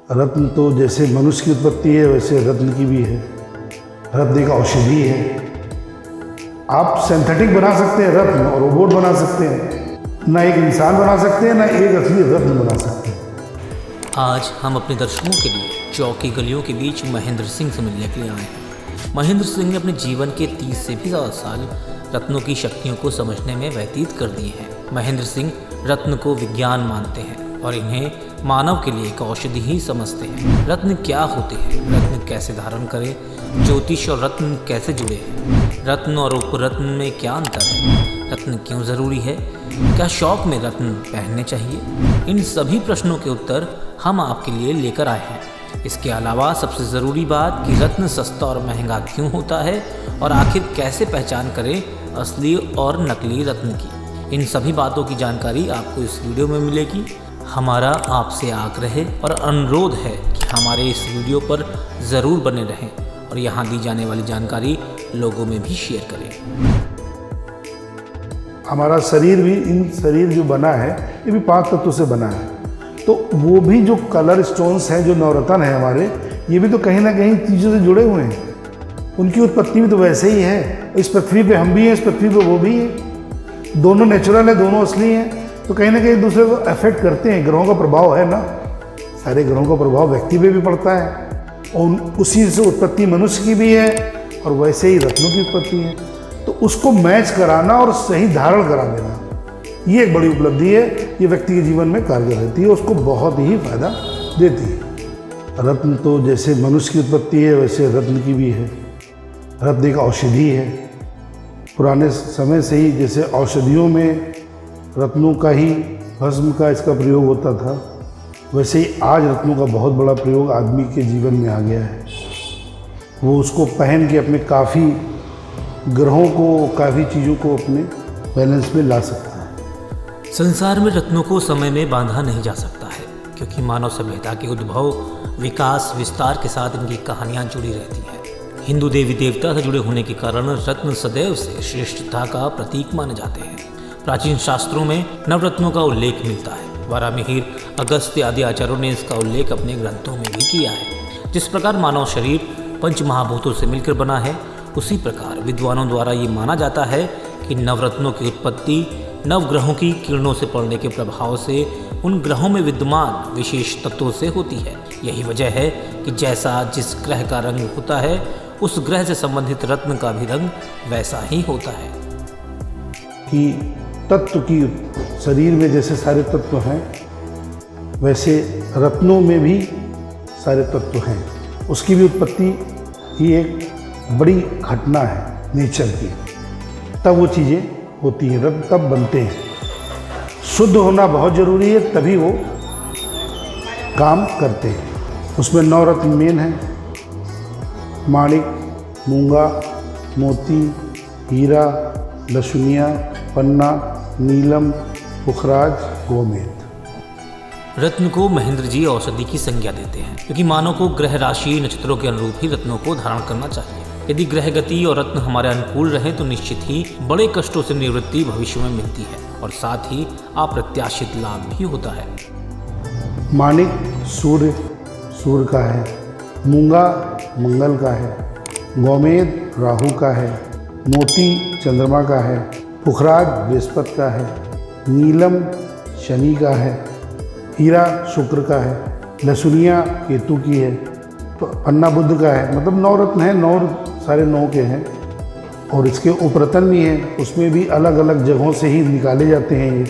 रत्न तो जैसे मनुष्य की उत्पत्ति है वैसे रत्न की भी है। रत्न एक औषधि है। आप सिंथेटिक बना सकते हैं रत्न और रोबोट बना सकते हैं, ना एक इंसान बना सकते हैं ना एक असली रत्न बना सकते हैं। आज हम अपने दर्शकों के लिए चौक की गलियों के बीच महेंद्र सिंह से मिलने के लिए आए हैं। महेंद्र सिंह ने अपने जीवन के 30 से भी ज़्यादा साल रत्नों की शक्तियों को समझने में व्यतीत कर दिए हैं। महेंद्र सिंह रत्न को विज्ञान मानते हैं और इन्हें मानव के लिए एक औषधि ही समझते हैं। रत्न क्या होते हैं, रत्न कैसे धारण करें, ज्योतिष और रत्न कैसे जुड़े हैं, रत्न और उपरत्न में क्या अंतर है, रत्न क्यों ज़रूरी है, क्या शौक में रत्न पहनने चाहिए, इन सभी प्रश्नों के उत्तर हम आपके लिए लेकर आए हैं। इसके अलावा सबसे ज़रूरी बात कि रत्न सस्ता और महंगा क्यों होता है और आखिर कैसे पहचान करें असली और नकली रत्न की। इन सभी बातों की जानकारी आपको इस वीडियो में मिलेगी। हमारा आपसे आग्रह और अनुरोध है कि हमारे इस वीडियो पर ज़रूर बने रहें और यहाँ दी जाने वाली जानकारी लोगों में भी शेयर करें। हमारा शरीर भी, इन शरीर जो बना है ये भी 5 तत्वों से बना है। तो वो भी जो कलर स्टोन्स हैं, जो नवरत्न है हमारे, ये भी तो कहीं ना कहीं चीज़ों से जुड़े हुए हैं। उनकी उत्पत्ति भी तो वैसे ही है। इस पृथ्वी पे हम भी हैं, इस पृथ्वी पे वो भी है। दोनों नेचुरल है, दोनों असली हैं। तो कहीं ना कहीं एक दूसरे को अफेक्ट करते हैं। ग्रहों का प्रभाव है ना, सारे ग्रहों का प्रभाव व्यक्ति पे भी पड़ता है और उसी से उत्पत्ति मनुष्य की भी है और वैसे ही रत्नों की उत्पत्ति है। तो उसको मैच कराना और सही धारण करा देना, ये एक बड़ी उपलब्धि है। ये व्यक्ति के जीवन में कारगर रहती है, उसको बहुत ही फायदा देती है। रत्न तो जैसे मनुष्य की उत्पत्ति है वैसे रत्न की भी है। रत्न एक औषधि है। पुराने समय से ही जैसे औषधियों में रत्नों का ही, भस्म का इसका प्रयोग होता था, वैसे ही आज रत्नों का बहुत बड़ा प्रयोग आदमी के जीवन में आ गया है। वो उसको पहन के अपने काफ़ी ग्रहों को, काफ़ी चीज़ों को अपने बैलेंस में ला सकता है। संसार में रत्नों को समय में बांधा नहीं जा सकता है, क्योंकि मानव सभ्यता के उद्भव, विकास, विस्तार के साथ इनकी कहानियाँ जुड़ी रहती हैं। हिंदू देवी देवता से जुड़े होने के कारण रत्न सदैव से श्रेष्ठता का प्रतीक माने जाते हैं। प्राचीन शास्त्रों में नवरत्नों का उल्लेख मिलता है। वारामिहिर, अगस्त्य आदि आचार्यों ने इसका उल्लेख अपने ग्रंथों में भी किया है। जिस प्रकार मानव शरीर पंच महाभूतों से मिलकर बना है, उसी प्रकार विद्वानों द्वारा ये माना जाता है कि नवरत्नों की उत्पत्ति नवग्रहों की किरणों से पड़ने के प्रभाव से उन ग्रहों में विद्यमान विशेष तत्वों से होती है। यही वजह है कि जैसा जिस ग्रह का रंग होता है, उस ग्रह से संबंधित रत्न का भी रंग वैसा ही होता है। कि तत्व की, शरीर में जैसे सारे तत्व हैं वैसे रत्नों में भी सारे तत्व हैं। उसकी भी उत्पत्ति ही एक बड़ी घटना है नेचर की। तब वो चीज़ें होती हैं, रत्न तब बनते हैं। शुद्ध होना बहुत ज़रूरी है, तभी वो काम करते हैं। उसमें 9 रत्न मेन हैं: माणिक, मूंगा, मोती, हीरा, लशुनिया, पन्ना, नीलम, पुखराज, गोमेद। रत्न को महेंद्र जी औषधि की संज्ञा देते हैं, क्योंकि मानव को ग्रह राशि नक्षत्रों के अनुरूप ही रत्नों को धारण करना चाहिए। यदि ग्रह गति और रत्न हमारे अनुकूल रहे तो निश्चित ही बड़े कष्टों से निवृत्ति भविष्य में मिलती है और साथ ही अप्रत्याशित लाभ भी होता है। माणिक सूर्य का है, मूंगा मंगल का है, गोमेद राहु का है, मोती चंद्रमा का है, पुखराज बृहस्पति का है, नीलम शनि का है, हीरा शुक्र का है, लहसुनिया केतु की है, तो पन्ना बुध का है। मतलब 9 रत्न हैं, 9 सारे 9 के हैं। और इसके उपरत्न भी हैं, उसमें भी अलग अलग जगहों से ही निकाले जाते हैं। ये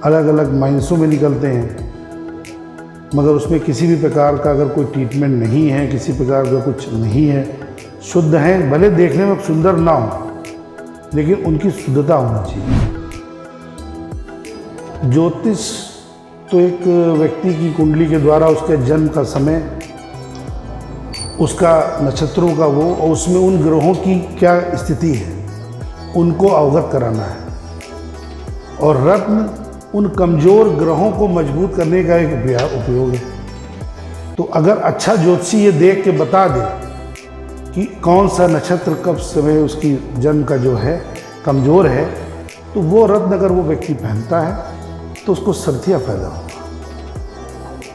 अलग अलग माइंसों में निकलते हैं, मगर उसमें किसी भी प्रकार का अगर कोई ट्रीटमेंट नहीं है, किसी प्रकार का कुछ नहीं है, शुद्ध हैं। भले देखने में सुंदर ना हो, लेकिन उनकी शुद्धता होनी चाहिए। ज्योतिष तो एक व्यक्ति की कुंडली के द्वारा उसके जन्म का समय, उसका नक्षत्रों का वो, और उसमें उन ग्रहों की क्या स्थिति है, उनको अवगत कराना है। और रत्न उन कमज़ोर ग्रहों को मजबूत करने का एक उपयोग है। तो अगर अच्छा ज्योतिषी ये देख के बता दे कि कौन सा नक्षत्र कब समय उसकी जन्म का जो है कमज़ोर है, तो वो रत्न अगर वो व्यक्ति पहनता है तो उसको सर्तिया फायदा होगा।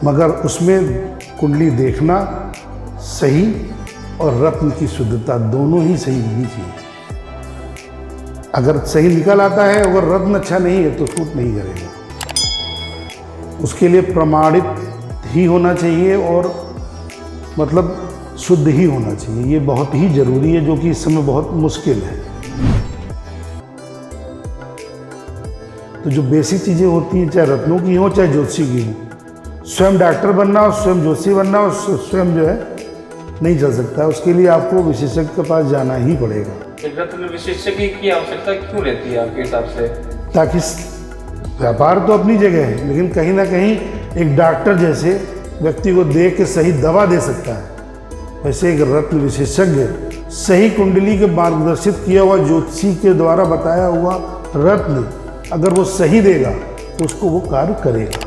मगर उसमें कुंडली देखना सही और रत्न की शुद्धता दोनों ही सही होनी चाहिए। अगर सही निकल आता है, अगर रत्न अच्छा नहीं है तो सूट नहीं करेगा। उसके लिए प्रमाणित ही होना चाहिए और मतलब शुद्ध ही होना चाहिए। ये बहुत ही जरूरी है, जो कि इस समय बहुत मुश्किल है। तो जो बेसिक चीज़ें होती हैं, चाहे रत्नों की हो चाहे ज्योतिषी की हो, स्वयं डॉक्टर बनना और स्वयं ज्योतिषी बनना और स्वयं जो है नहीं चल सकता है। उसके लिए आपको विशेषज्ञ के पास जाना ही पड़ेगा। एक रत्न विशेषज्ञ की आवश्यकता क्यों रहती है आपके हिसाब से? ताकि व्यापार तो अपनी जगह है, लेकिन कहीं ना कहीं एक डॉक्टर जैसे व्यक्ति को देख के सही दवा दे सकता है, वैसे एक रत्न विशेषज्ञ सही कुंडली के मार्गदर्शित किया हुआ ज्योतिषी के द्वारा बताया हुआ रत्न अगर वो सही देगा तो उसको वो कार्य करेगा,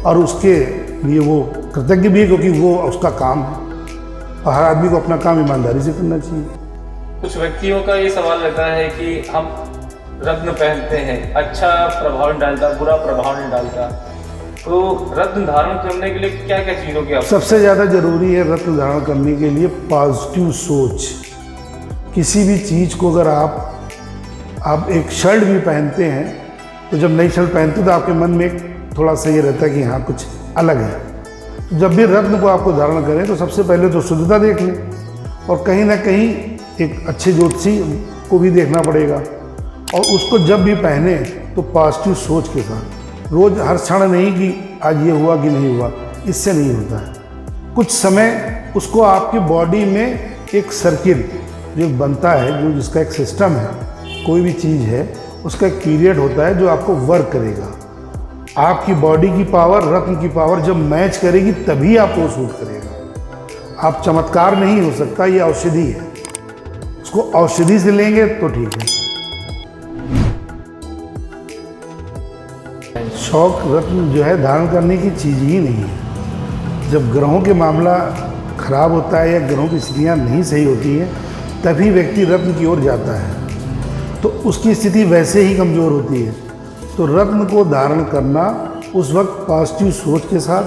और उसके लिए वो कृतज्ञ भी है, क्योंकि वो उसका काम है। और हर आदमी को अपना काम ईमानदारी से करना चाहिए। कुछ व्यक्तियों का ये सवाल रहता है कि हम रत्न पहनते हैं, अच्छा प्रभाव नहीं डालता, बुरा प्रभाव नहीं डालता, तो रत्न धारण करने के लिए क्या क्या चीज़ों की आवश्यकता? सबसे ज़्यादा जरूरी है रत्न धारण करने के लिए पॉजिटिव सोच। किसी भी चीज़ को अगर आप एक शर्ट भी पहनते हैं, तो जब नई शर्ट पहनते तो आपके मन में एक थोड़ा सा ये रहता है कि हाँ कुछ अलग है। तो जब भी रत्न को आपको धारण करें तो सबसे पहले तो शुद्धता देख लें, और कहीं ना कहीं एक अच्छे ज्योतिषी को भी देखना पड़ेगा, और उसको जब भी पहने तो पॉजिटिव सोच के साथ। रोज़ हर क्षण नहीं कि आज ये हुआ कि नहीं हुआ, इससे नहीं होता है। कुछ समय उसको आपकी बॉडी में एक सर्किल जो बनता है, जो जिसका एक सिस्टम है, कोई भी चीज़ है उसका एक पीरियड होता है जो आपको वर्क करेगा। आपकी बॉडी की पावर रत्न की पावर जब मैच करेगी तभी आपको सूट करेगा। आप चमत्कार नहीं हो सकता, ये औषधि है, उसको औषधि से लेंगे तो ठीक है। शौक रत्न जो है धारण करने की चीज़ ही नहीं है। जब ग्रहों के मामला खराब होता है या ग्रहों की स्थितियाँ नहीं सही होती हैं, तभी व्यक्ति रत्न की ओर जाता है, तो उसकी स्थिति वैसे ही कमज़ोर होती है। तो रत्न को धारण करना उस वक्त पॉजिटिव सोच के साथ,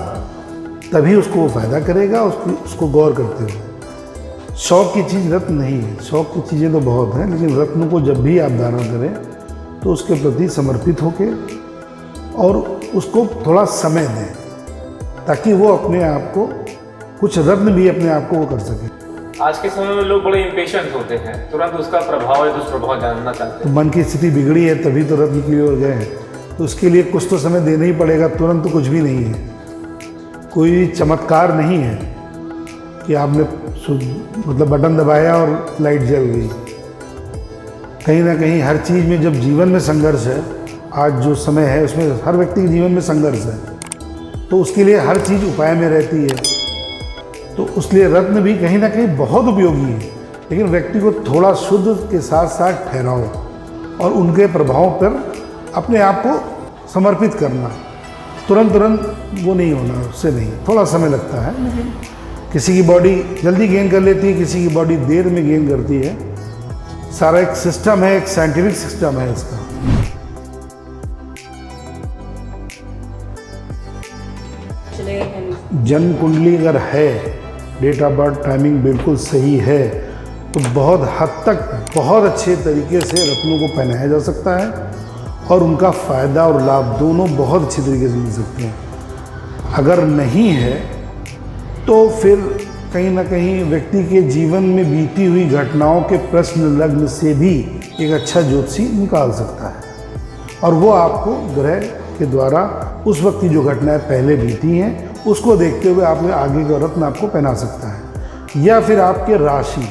तभी उसको वो फायदा करेगा, उसको गौर करते हुए। शौक की चीज़ रत्न नहीं है। शौक की चीज़ें तो बहुत हैं, लेकिन रत्न को जब भी आप धारण करें तो उसके प्रति समर्पित होके और उसको थोड़ा समय दें, ताकि वो अपने आप को, कुछ रत्न भी अपने आप को वो कर सके। आज के समय में लोग बड़े इम्पेशेंट होते हैं, तुरंत उसका प्रभाव या दुष्प्रभाव जानना चाहते तो मन की स्थिति बिगड़ी है तभी तो रत्न की ओर गए हैं, तो उसके लिए कुछ तो समय देना ही पड़ेगा। तुरंत तो कुछ भी नहीं है, कोई चमत्कार नहीं है कि आपने मतलब बटन दबाया और लाइट जल गई। कहीं ना कहीं हर चीज़ में, जब जीवन में संघर्ष है, आज जो समय है उसमें हर व्यक्ति के जीवन में संघर्ष है, तो उसके लिए हर चीज़ उपाय में रहती है। तो उसलिए रत्न भी कहीं ना कहीं बहुत उपयोगी है, लेकिन व्यक्ति को थोड़ा शुद्ध के साथ साथ ठहराव और उनके प्रभाव पर अपने आप को समर्पित करना। तुरंत वो नहीं होना, उससे नहीं, थोड़ा समय लगता है। लेकिन किसी की बॉडी जल्दी गेन कर लेती है, किसी की बॉडी देर में गेन करती है। सारा एक सिस्टम है, एक साइंटिफिक सिस्टम है इसका। जन्म कुंडली अगर है, डेट ऑफ बर्थ टाइमिंग बिल्कुल सही है, तो बहुत हद तक बहुत अच्छे तरीके से रत्नों को पहनाया जा सकता है, और उनका फ़ायदा और लाभ दोनों बहुत अच्छे तरीके से मिल सकते हैं। अगर नहीं है तो फिर कहीं ना कहीं व्यक्ति के जीवन में बीती हुई घटनाओं के प्रश्न लग्न से भी एक अच्छा ज्योतिषी निकाल सकता है, और वो आपको ग्रह के द्वारा उस वक्त की जो घटनाएं पहले बीती हैं उसको देखते हुए आपने आगे का रत्न आपको पहना सकता है। या फिर आपके राशि,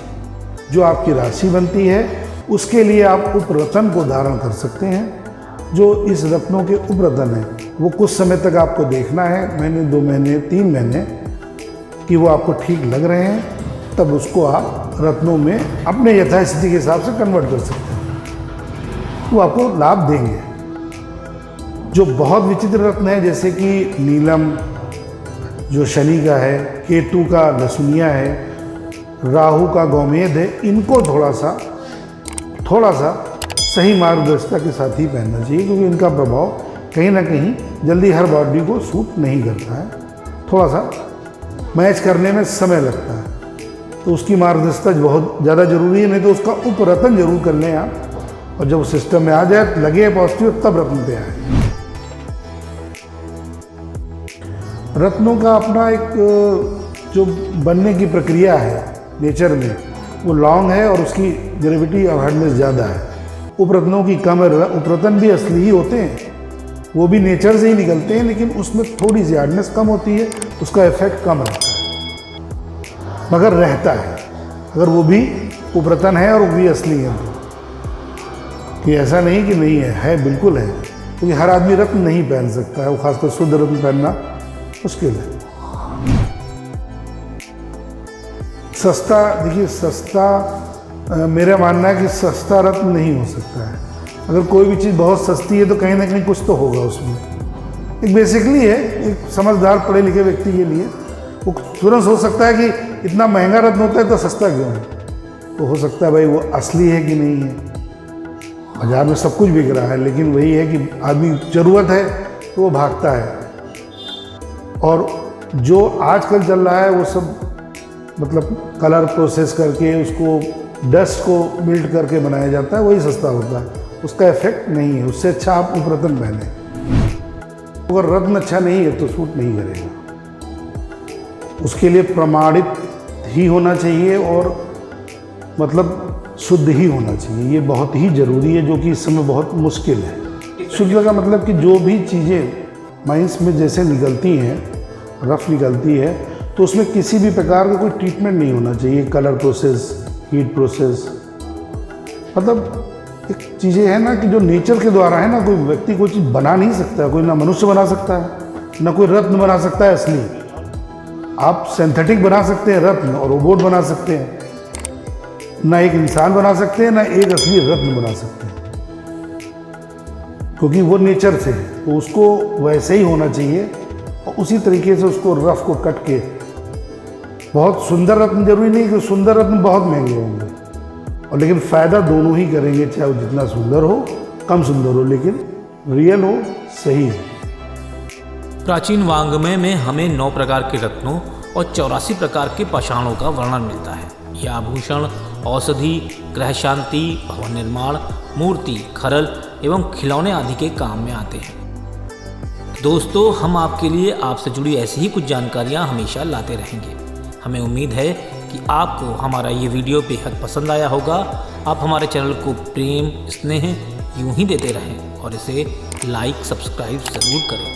जो आपकी राशि बनती है, उसके लिए आप उपरत्न को धारण कर सकते हैं। जो इस रत्नों के उपरत्न हैं वो कुछ समय तक आपको देखना है, महीने 2 महीने 3 महीने, कि वो आपको ठीक लग रहे हैं, तब उसको आप रत्नों में अपने यथास्थिति के हिसाब से कन्वर्ट कर सकते हैं, वो आपको लाभ देंगे। जो बहुत विचित्र रत्न है, जैसे कि नीलम जो शनि का है, केतु का लसुनिया है, राहु का गोमेद है, इनको थोड़ा सा सही मार्गदर्शिता के साथ ही पहनना चाहिए, क्योंकि इनका प्रभाव कहीं ना कहीं जल्दी हर बॉडी को सूट नहीं करता है, थोड़ा सा मैच करने में समय लगता है। तो उसकी मार्गदर्शिता बहुत ज़्यादा ज़रूरी है, नहीं तो उसका उपरतन जरूर कर लें आप, और जब सिस्टम में आ जाए लगे पॉजिटिव तब रत्न पे आए। रत्नों का अपना एक जो बनने की प्रक्रिया है नेचर में वो लॉन्ग है और उसकी ग्रेविटी और हार्डनेस ज़्यादा है। उपरत्नों की कम है, उपरतन भी असली ही होते हैं, वो भी नेचर से ही निकलते हैं, लेकिन उसमें थोड़ी सी हार्डनेस कम होती है, उसका इफेक्ट कम रहता है, मगर रहता है। अगर वो भी उपरतन है और वो भी असली है, कि ऐसा नहीं कि नहीं है बिल्कुल है, क्योंकि हर आदमी रत्न नहीं पहन सकता है, वो खासकर शुद्ध रत्न पहनना मुश्किल है। सस्ता, देखिए सस्ता मेरा मानना है कि सस्ता रत्न नहीं हो सकता है। अगर कोई भी चीज़ बहुत सस्ती है तो कहीं ना कहीं कुछ तो होगा उसमें। एक बेसिकली है, एक समझदार पढ़े लिखे व्यक्ति के लिए वो तुरंत सोच सकता है कि इतना महंगा रत्न होता है तो सस्ता क्यों है। तो हो सकता है भाई वो असली है कि नहीं है। बाजार में सब कुछ बिक रहा है, लेकिन वही है कि आदमी ज़रूरत है तो वो भागता है। और जो आजकल चल रहा है वो सब मतलब कलर प्रोसेस करके उसको डस्ट को मिल्ट करके बनाया जाता है, वही सस्ता होता है, उसका इफेक्ट नहीं है। उससे अच्छा आप उपरतन पहने। अगर रत्न अच्छा नहीं है तो सूट नहीं करेगा। उसके लिए प्रमाणित ही होना चाहिए और मतलब शुद्ध ही होना चाहिए, ये बहुत ही ज़रूरी है, जो कि इस समय बहुत मुश्किल है। शुद्ध का मतलब कि जो भी चीज़ें माइंस में जैसे निकलती हैं, रफ निकलती है, तो उसमें किसी भी प्रकार का कोई ट्रीटमेंट नहीं होना चाहिए। कलर प्रोसेस, हीट प्रोसेस, मतलब एक चीज़ें हैं ना कि जो नेचर के द्वारा है ना, कोई व्यक्ति कोई चीज़ बना नहीं सकता, कोई ना मनुष्य बना सकता है, ना कोई रत्न बना सकता है असली। आप सिंथेटिक बना सकते हैं रत्न और रोबोट बना सकते हैं, ना एक इंसान बना सकते हैं ना एक असली रत्न बना सकते हैं, क्योंकि वो नेचर से है, तो उसको वैसे ही होना चाहिए। और उसी तरीके से उसको रफ को कट के बहुत सुंदर रत्न, जरूरी नहीं कि सुंदर रत्न बहुत महंगे होंगे, और लेकिन फ़ायदा दोनों ही करेंगे, चाहे वो जितना सुंदर हो कम सुंदर हो, लेकिन रियल हो, सही हो। प्राचीन वाङ्मय में हमें 9 प्रकार के रत्नों और 84 प्रकार के पाषाणों का वर्णन मिलता है। यह आभूषण, औषधि, ग्रह शांति, भवन निर्माण, मूर्ति, खरल एवं खिलौने आदि के काम में आते हैं। दोस्तों, हम आपके लिए आपसे जुड़ी ऐसी ही कुछ जानकारियाँ हमेशा लाते रहेंगे। हमें उम्मीद है कि आपको हमारा ये वीडियो बेहद पसंद आया होगा। आप हमारे चैनल को प्रेम, स्नेह यूं ही देते रहें और इसे लाइक, सब्सक्राइब ज़रूर करें।